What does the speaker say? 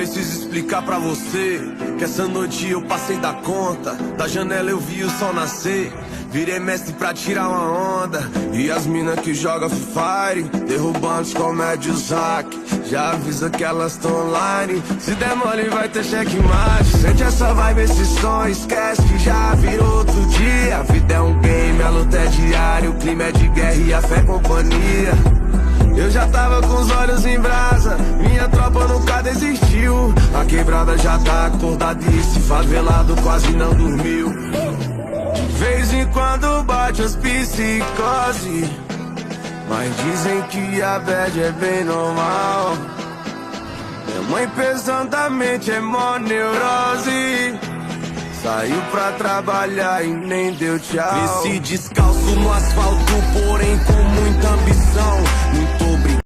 preciso explicar pra você que essa noite eu passei da conta. Da janela eu vi o sol nascer, virei mestre pra tirar uma onda. E as mina que joga Free Fire, derrubando os comédios hack. Já avisa que elas tão online, se der mole vai ter checkmate. Sente essa vibe, esse som, esquece que já virou outro dia. A vida é um game, a luta é diária, o clima é de guerra e a fé é companhia. Eu já tava com os olhos em brasa, minha tropa nunca desistiu. A quebrada já tá acordada e esse favelado quase não dormiu. De vez em quando bate as psicose, mas dizem que a bad é bem normal. Minha mãe pesadamente é mó neurose, saiu pra trabalhar e nem deu tchau. Desci descalço no asfalto, porém com muita ambição. Muito obrigado